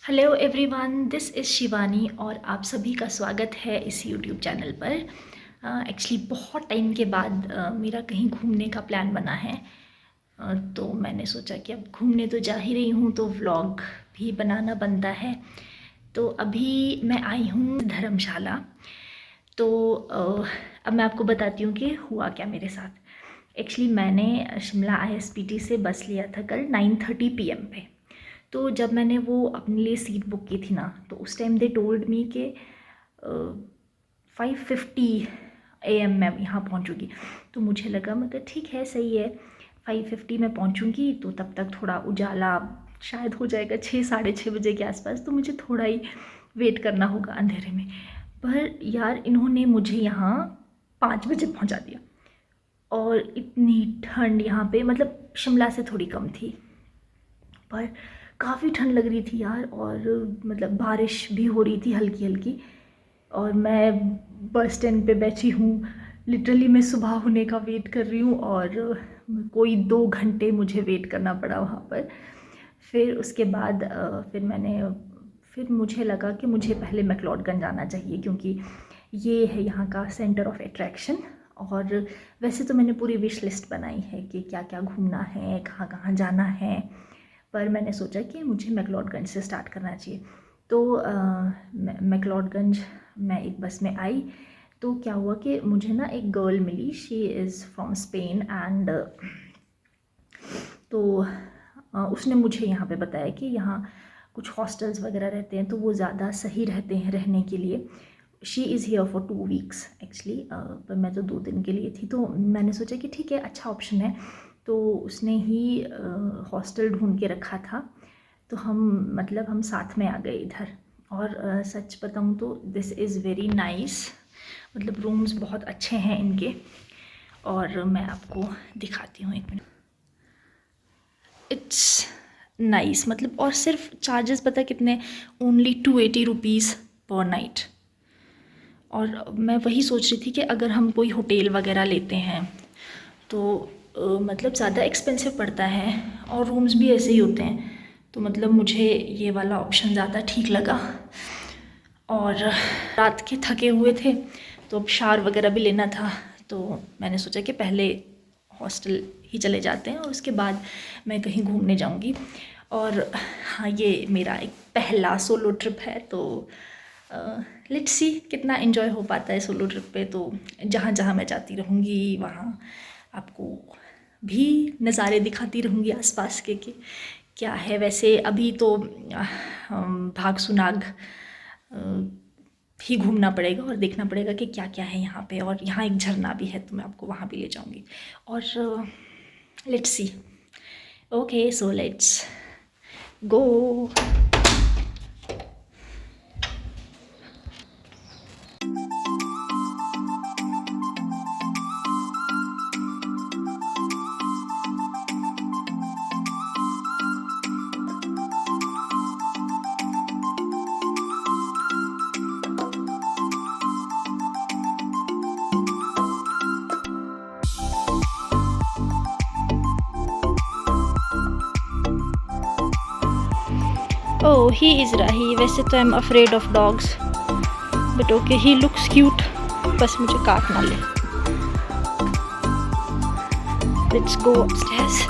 Hello everyone, this is Shivani और आप सभी का स्वागत है इस यूट्यूब चैनल पर। एक्चुअली बहुत टाइम के बाद मेरा कहीं घूमने का प्लान बना है। तो मैंने सोचा कि अब घूमने तो जा ही रही हूँ तो व्लॉग भी बनाना बनता है। तो अभी मैं आई हूँ धर्मशाला। तो अब मैं आपको बताती हूँ कि हुआ क्या मेरे साथ। एक्चुअली मैंने शिमला ISPT से बस लिया था कल 9:30 PM पे। तो जब मैंने वो अपने लिए सीट बुक की थी ना, तो उस टाइम दे टोल्ड मी कि 5:50 AM मैं यहाँ पहुँचूँगी। तो मुझे लगा मतलब ठीक है, सही है, 5:50 में पहुँचूँगी तो तब तक थोड़ा उजाला शायद हो जाएगा 6 साढ़े 6 बजे के आसपास, तो मुझे थोड़ा ही वेट करना होगा अंधेरे में। पर यार इन्होंने मुझे यहाँ 5 बजे पहुँचा दिया और इतनी ठंड यहाँ पे, मतलब शिमला से थोड़ी कम थी पर काफ़ी ठंड लग रही थी यार। और मतलब बारिश भी हो रही थी हल्की हल्की। और मैं बस स्टैंड पे बैठी हूँ, लिटरली मैं सुबह होने का वेट कर रही हूँ और कोई 2 घंटे मुझे वेट करना पड़ा वहाँ पर। फिर उसके बाद फिर मुझे लगा कि मुझे पहले मैक्लोडगंज जाना चाहिए क्योंकि ये है यहाँ का सेंटर ऑफ अट्रैक्शन। और वैसे तो मैंने पूरी विश लिस्ट बनाई है कि क्या क्या घूमना है, कहाँ कहाँ जाना है, पर मैंने सोचा कि मुझे मैक्लोडगंज से स्टार्ट करना चाहिए। तो मैक्लोडगंज मैं एक बस में आई तो क्या हुआ कि मुझे ना एक गर्ल मिली, she is from Spain and तो उसने मुझे यहाँ पे बताया कि यहाँ कुछ हॉस्टल्स वगैरह रहते हैं तो वो ज़्यादा सही रहते हैं रहने के लिए। She is here for 2 weeks actually, पर मैं तो 2 दिन के लिए थी। तो मैंने सोचा कि ठीक है, अच्छा ऑप्शन है। तो उसने ही हॉस्टल ढूंढ के रखा था, तो हम साथ में आ गए इधर। और सच बताऊँ तो दिस इज़ वेरी नाइस, मतलब रूम्स बहुत अच्छे हैं इनके। और मैं आपको दिखाती हूँ, एक मिनट। इट्स नाइस, मतलब और सिर्फ चार्जेस पता कितने, ओनली 280 रुपीज़ पर नाइट। और मैं वही सोच रही थी कि अगर हम कोई होटल वगैरह लेते हैं तो मतलब ज़्यादा एक्सपेंसिव पड़ता है और रूम्स भी ऐसे ही होते हैं। तो मतलब मुझे ये वाला ऑप्शन ज़्यादा ठीक लगा। और रात के थके हुए थे तो अब शावर वगैरह भी लेना था, तो मैंने सोचा कि पहले हॉस्टल ही चले जाते हैं और उसके बाद मैं कहीं घूमने जाऊंगी। और हाँ, ये मेरा एक पहला सोलो ट्रिप है, तो लेट्स सी कितना एंजॉय हो पाता है सोलो ट्रिप पे। तो जहाँ जहाँ मैं जाती रहूँगी वहाँ आपको भी नज़ारे दिखाती रहूँगी आसपास के कि क्या है। वैसे अभी तो भाग सुनाग ही घूमना पड़ेगा और देखना पड़ेगा कि क्या क्या है यहाँ पे। और यहाँ एक झरना भी है तो मैं आपको वहाँ भी ले जाऊँगी। और let's see, okay so let's go. Oh, he is Rahi. वैसे तो I'm afraid of dogs, but okay, he looks cute. बस मुझे काट ना ले। Let's go upstairs.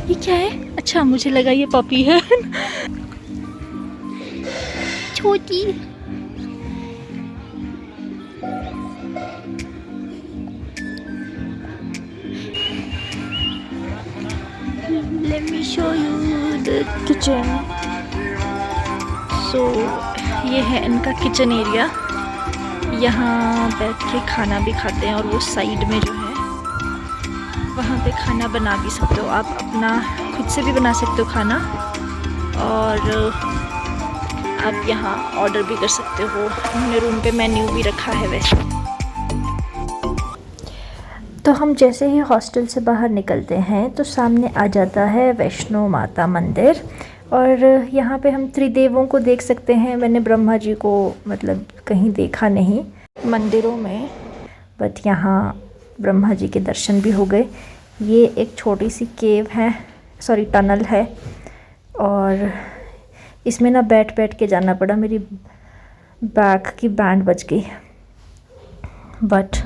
ये क्या है? अच्छा, मुझे लगा ये पपी है। छोटी। Let me show you the kitchen. So ये है इनका किचन एरिया। यहाँ बैठ के खाना भी खाते हैं और वो साइड में जो है वहाँ पे खाना बना भी सकते हो आप, अपना खुद से भी बना सकते हो खाना। और आप यहाँ ऑर्डर भी कर सकते हो। उन्होंने रूम पे मेन्यू भी रखा है वैसे। तो हम जैसे ही हॉस्टल से बाहर निकलते हैं तो सामने आ जाता है वैष्णो माता मंदिर, और यहाँ पे हम त्रिदेवों को देख सकते हैं। मैंने ब्रह्मा जी को मतलब कहीं देखा नहीं मंदिरों में, बट यहाँ ब्रह्मा जी के दर्शन भी हो गए। ये एक छोटी सी केव है, सॉरी टनल है, और इसमें ना बैठ बैठ के जाना पड़ा, मेरी बैक की बैंड बज गई। बट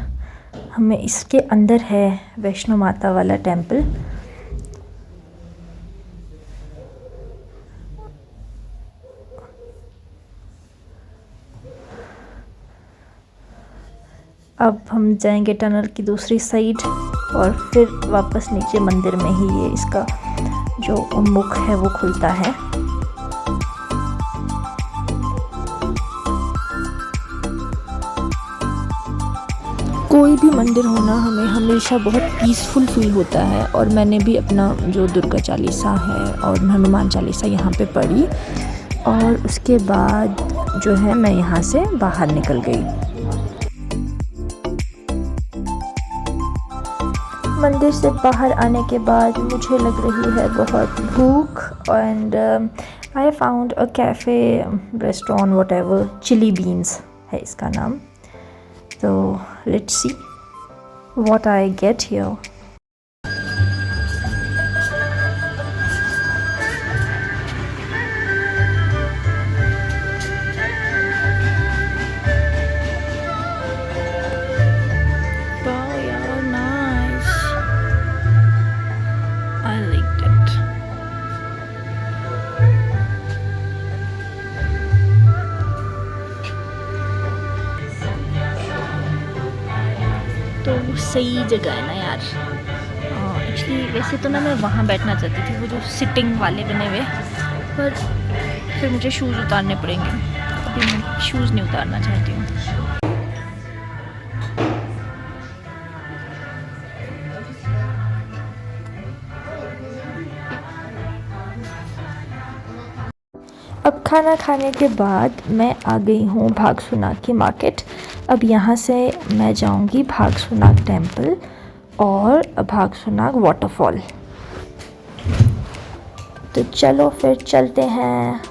हमें इसके अंदर है वैष्णो माता वाला टेम्पल। अब हम जाएंगे टनल की दूसरी साइड और फिर वापस नीचे मंदिर में ही ये इसका जो मुख है वो खुलता है। कोई भी मंदिर होना हमें हमेशा बहुत पीसफुल फील होता है, और मैंने भी अपना जो दुर्गा चालीसा है और हनुमान चालीसा यहाँ पे पढ़ी, और उसके बाद जो है मैं यहाँ से बाहर निकल गई। मंदिर से बाहर आने के बाद मुझे लग रही है बहुत भूख, and I found a cafe restaurant whatever, chilli beans है इसका नाम। तो let's see what I get here. तो सही जगह है ना यार। एक्चुअली वैसे तो ना मैं वहाँ बैठना चाहती थी, वो जो सिटिंग वाले बने हुए, पर फिर मुझे शूज़ उतारने पड़ेंगे। अभी मैं शूज़ नहीं उतारना चाहती हूँ। अब खाना खाने के बाद मैं आ गई हूँ भागसूनाग की मार्केट। अब यहाँ से मैं जाऊँगी भागसूनाग टेम्पल और भागसूनाग वाटरफॉल। तो चलो फिर चलते हैं।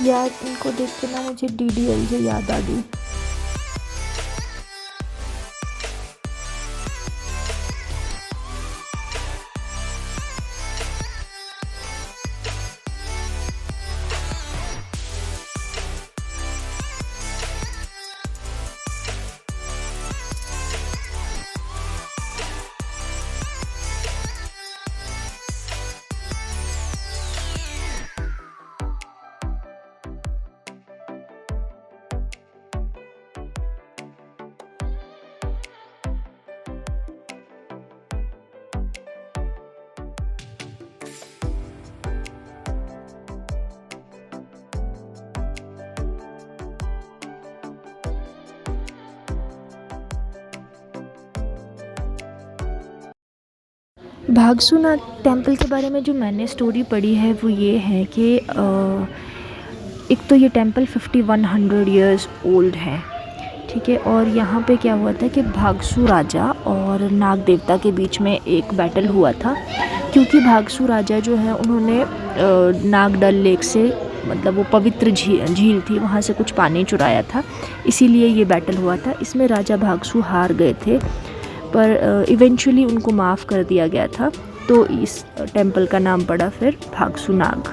यार इनको देख के ना मुझे DDLJ याद आ गई। भागसूनाग टेम्पल के बारे में जो मैंने स्टोरी पढ़ी है वो ये है कि एक तो ये टेम्पल 5100 ईयर्स ओल्ड है, ठीक है। और यहाँ पे क्या हुआ था कि भागसू राजा और नाग देवता के बीच में एक बैटल हुआ था, क्योंकि भागसू राजा जो है उन्होंने नागडल लेक से, मतलब वो पवित्र झील थी, वहाँ से कुछ पानी चुराया था, इसीलिए ये बैटल हुआ था। इसमें राजा भागसू हार गए थे, पर इवेंचुअली उनको माफ़ कर दिया गया था, तो इस टेम्पल का नाम पड़ा फिर भागसूनाग।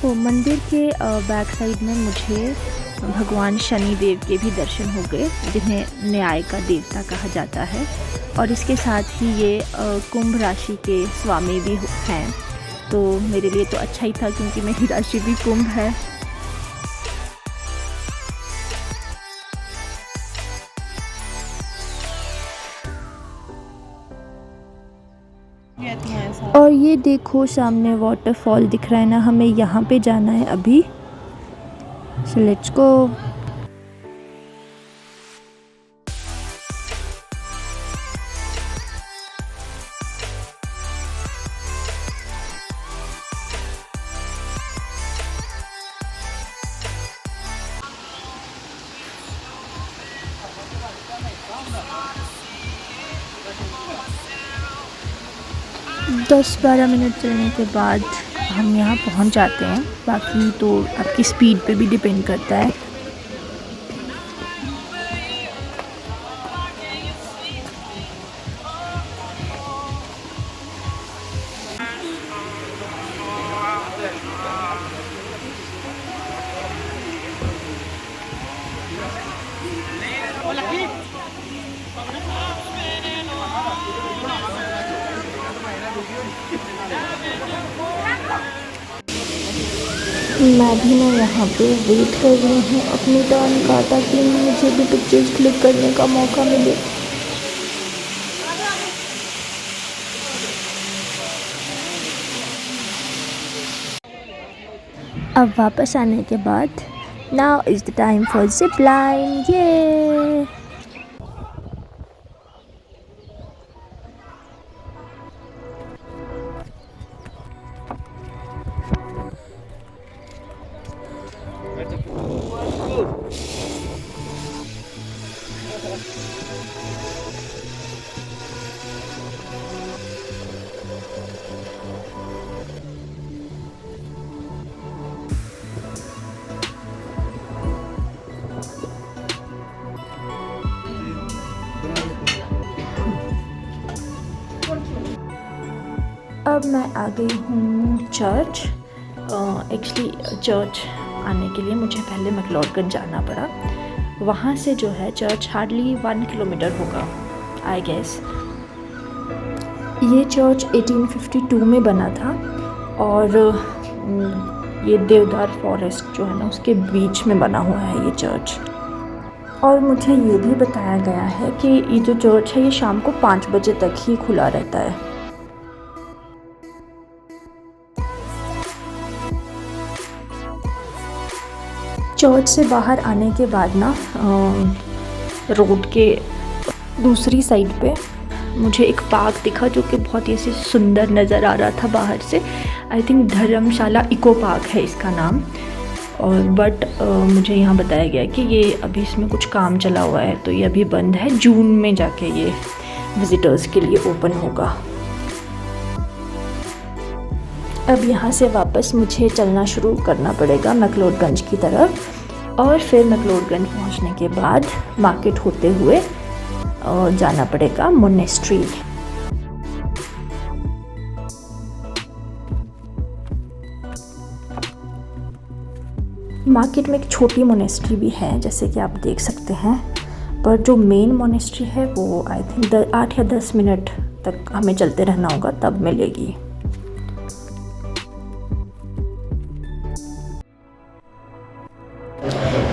तो मंदिर के बैक साइड में मुझे भगवान शनि देव के भी दर्शन हो गए, जिन्हें न्याय का देवता कहा जाता है, और इसके साथ ही ये कुंभ राशि के स्वामी भी हैं। तो मेरे लिए तो अच्छा ही था, क्योंकि मेरी राशि भी कुंभ है। और ये देखो सामने वाटरफॉल दिख रहा है ना, हमें यहाँ पे जाना है अभी। So let's go. 10-12 मिनट चलने के बाद हम यहाँ पहुँच जाते हैं। बाकी तो आपकी स्पीड पे भी डिपेंड करता है। मैं भी ना यहाँ पे वेट कर रही हूँ अपनी टर्न का, ताकि मुझे भी पिक्चर्स क्लिक करने का मौका मिले। अब वापस आने के बाद now is the time for zip line. ये अब मैं आ गई हूँ चर्च। एक्चुअली चर्च आने के लिए मुझे पहले मैक्लोडगंज जाना पड़ा। वहाँ से जो है चर्च हार्डली 1 किलोमीटर होगा आई गेस। ये चर्च 1852 में बना था और ये देवदार फॉरेस्ट जो है ना उसके बीच में बना हुआ है ये चर्च। और मुझे ये भी बताया गया है कि ये जो चर्च है ये शाम को 5 बजे तक ही खुला रहता है। चर्च से बाहर आने के बाद ना रोड के दूसरी साइड पे मुझे एक पार्क दिखा जो कि बहुत ही ऐसे सुंदर नज़र आ रहा था बाहर से। I think Dharamshala eco park है इसका नाम। और बट मुझे यहाँ बताया गया कि ये अभी इसमें कुछ काम चला हुआ है तो ये अभी बंद है। जून में जाके ये विज़िटर्स के लिए ओपन होगा। अब यहाँ से वापस मुझे चलना शुरू करना पड़ेगा मैक्लोडगंज की तरफ और फिर मैक्लोडगंज पहुँचने के बाद मार्केट होते हुए जाना पड़ेगा मोनेस्ट्री। मार्केट में एक छोटी मोनेस्ट्री भी है जैसे कि आप देख सकते हैं, पर जो मेन मोनेस्ट्री है वो आई थिंक 8 या 10 मिनट तक हमें चलते रहना होगा तब मिलेगी।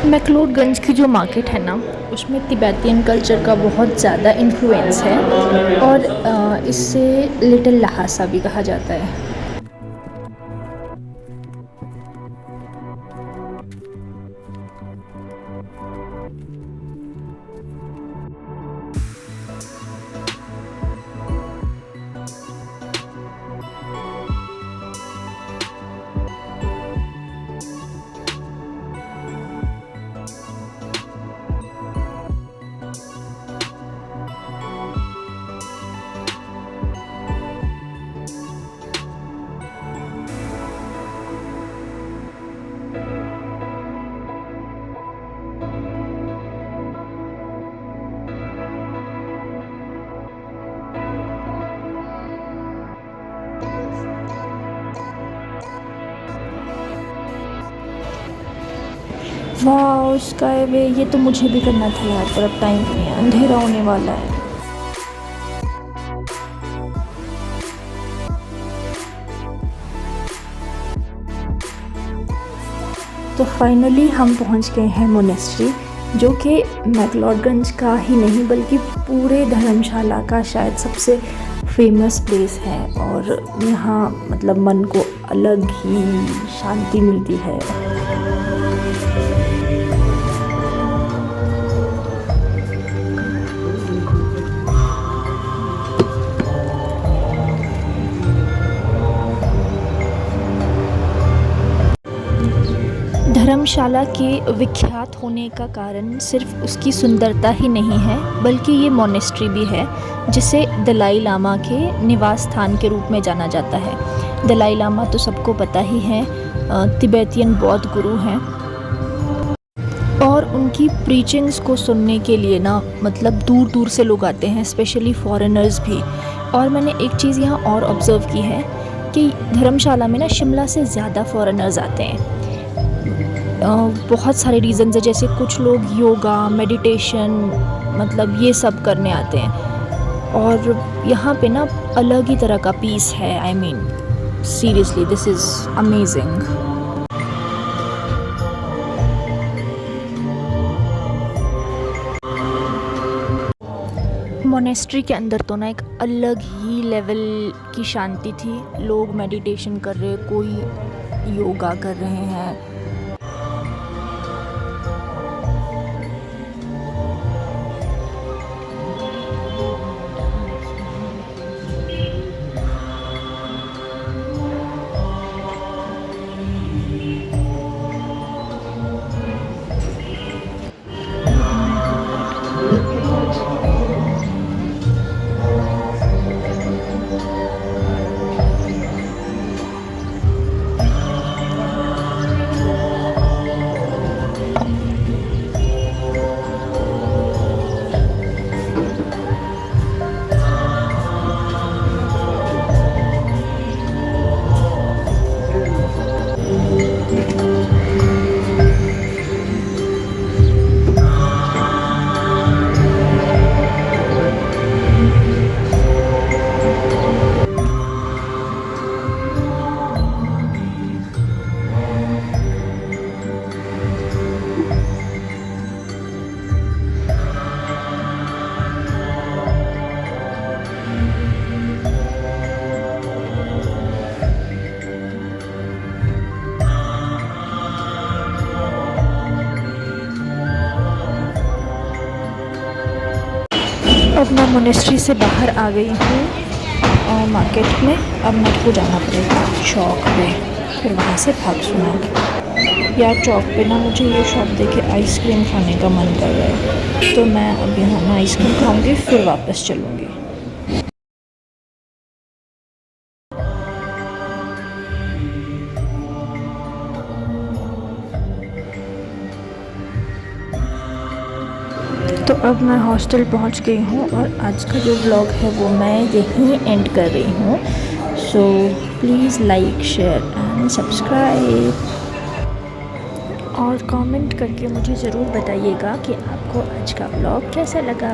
मैक्लोडगंज की जो मार्केट है ना उसमें तिब्बतियन कल्चर का बहुत ज़्यादा इन्फ्लुएंस है और इससे लिटिल लहासा भी कहा जाता है। वाह स्काई वे, ये तो मुझे भी करना था यार, पर अब टाइम नहीं है, अंधेरा होने वाला है। तो फाइनली हम पहुंच गए हैं मोनेस्ट्री, जो कि मैक्लोडगंज का ही नहीं बल्कि पूरे धर्मशाला का शायद सबसे फेमस प्लेस है। और यहाँ मतलब मन को अलग ही शांति मिलती है। धर्मशाला के विख्यात होने का कारण सिर्फ उसकी सुंदरता ही नहीं है, बल्कि ये मोनेस्ट्री भी है जिसे दलाई लामा के निवास स्थान के रूप में जाना जाता है। दलाई लामा तो सबको पता ही है, तिब्बतियन बौद्ध गुरु हैं और उनकी प्रीचिंग्स को सुनने के लिए ना मतलब दूर दूर से लोग आते हैं, स्पेशली फॉरेनर्स भी। और मैंने एक चीज़ यहाँ और ऑब्ज़र्व की है कि धर्मशाला में ना शिमला से ज़्यादा फॉरेनर्स आते हैं। बहुत सारे रीज़न्स है, जैसे कुछ लोग योगा, मेडिटेशन मतलब ये सब करने आते हैं और यहाँ पे ना अलग ही तरह का पीस है। I mean seriously this is amazing. Monastery के अंदर तो ना एक अलग ही लेवल की शांति थी। लोग मेडिटेशन कर रहे, कोई योगा कर रहे हैं। अब मैं मोनेस्ट्री से बाहर आ गई हूँ और मार्केट में। अब मेरे को जाना पड़ेगा चौक पे, फिर वहाँ से भाग सुनाऊँगी। यार चौक पे ना मुझे ये शॉप देखे आइसक्रीम खाने का मन कर रहा है, तो मैं अब यहाँ ना आइसक्रीम खाऊँगी फिर वापस चलूँगी। तो अब मैं हॉस्टल पहुंच गई हूं और आज का जो व्लॉग है वो मैं यहीं एंड कर रही हूं। So please like, share and subscribe और कमेंट करके मुझे ज़रूर बताइएगा कि आपको आज का व्लॉग कैसा लगा।